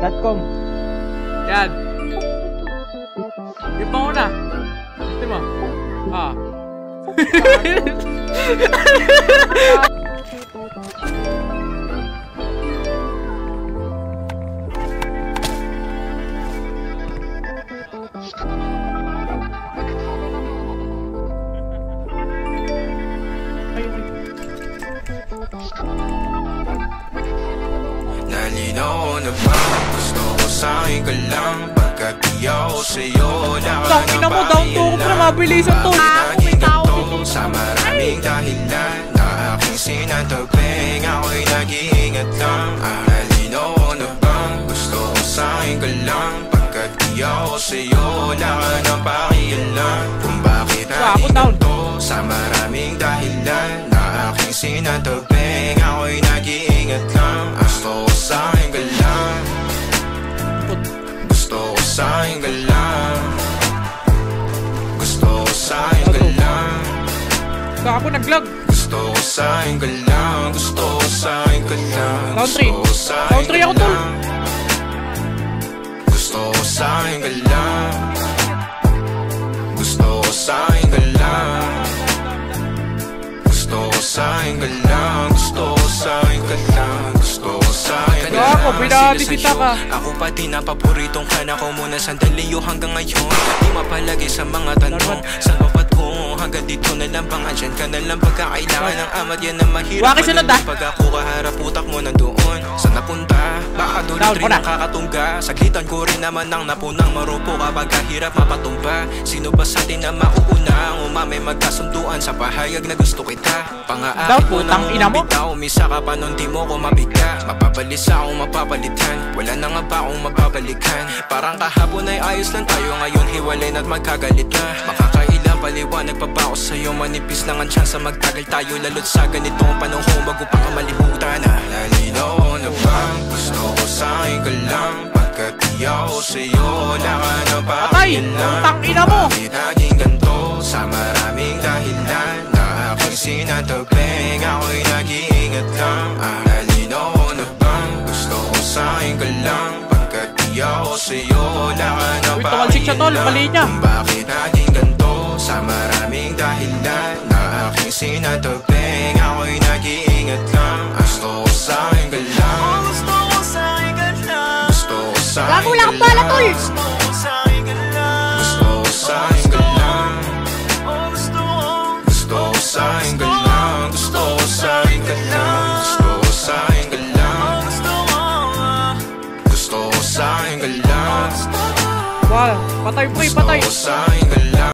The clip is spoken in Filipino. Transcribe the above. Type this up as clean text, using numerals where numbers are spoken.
.com. Yan. Yung panguna. Gusto mo? Ah. Nalinaw na ba? Gusto ko sa'yo ka lang. Pagkat di ako sa'yo, Tangin na mo, down to ako para mabilisan to. Naging ganito sa maraming dahilan na aking sinatagping. Ako'y nag-iingat lang. Nalinaw na bang gusto ko sa'yo ka lang. Pagkat di ako sa'yo, wala ka nang pakialam. Kung bakit naging ganito sa maraming dahilan na aking sinatagping. Ako'y nag-iingat lang. Gusto ko sa'yo ka lang. Gusto ko sa'yo ka lang. Gusto ko sa'yo ka lang. Ako naglag. Gusto ko sa'yo ka lang. Gusto ko sa'yo ka lang. Country. Country ako tol. Gusto ko sa'yo ka lang. Gusto ko sa'yo ka lang. Gusto ko sa'yo ka lang. Gusto ko sa'yo ka lang. Gusto ko sa'yo ka lang. Ako, binabisita ka. Ako pati na paboritong ka na ko muna sandali o hanggang ngayon. Di mapalagi sa mga tanong sa bapat ko. Hanggang dito na lang bang andyan ka na lang pagkakailangan ng amat yan na mahirap. Waki sunod ah. Pag ako kaharap utak mo nandoon. Saan napunta? Baka doon rin nakakatungga. Saglitan ko rin naman ang napunang marupo kapag kahirap mapatumba. Sino ba sa atin na mauuna? Ang umamay magkasunduan sa pahayag na gusto kita. Pangaakit mo na bitaw. Umisa ka pa nun di mo ko mabigla. Mapabalisa akong mapapalitan. Wala na nga ba akong mapapalikan? Parang kahapon ay ayos lang tayo. Ngayon hiwalay na't magkagalit na. Makakailang paliwanag pa ba ako sa'yo? Manipis lang ang tsansa magtagal tayo. Lalo't sa ganitong panahon bago pa ka malimutan na. Nalinaw na bang gusto ko sa'yo ka lang. Pagkat di ako sa'yo, wala ka na pakialam. Tangina mo. Bakit naging ganito sa maraming dahilan na aking sinatagping. Ako'y nag-iingat lang. Nalinaw na bang gusto ko sa'yo ka lang. Pagkat di ako sa'yo, wala ka na pakialam. Kung bakit naging ganito sa maraming dahilan na aking sinatagping. Ako'y nag-iingat lang. Gusto ko sa'yo ka lang. Gusto ko sa'yo ka lang. Gusto ko sa'yo ka lang. Wala ko lang pala tol. Gusto ko sa'yo ka lang. Gusto ko sa'yo ka lang. Gusto ko sa'yo ka lang. Gusto ko sa'yo ka lang. Gusto ko sa'yo ka lang. Gusto ko sa'yo ka lang. Wow, patay pre, patay. Gusto ko sa'yo ka lang.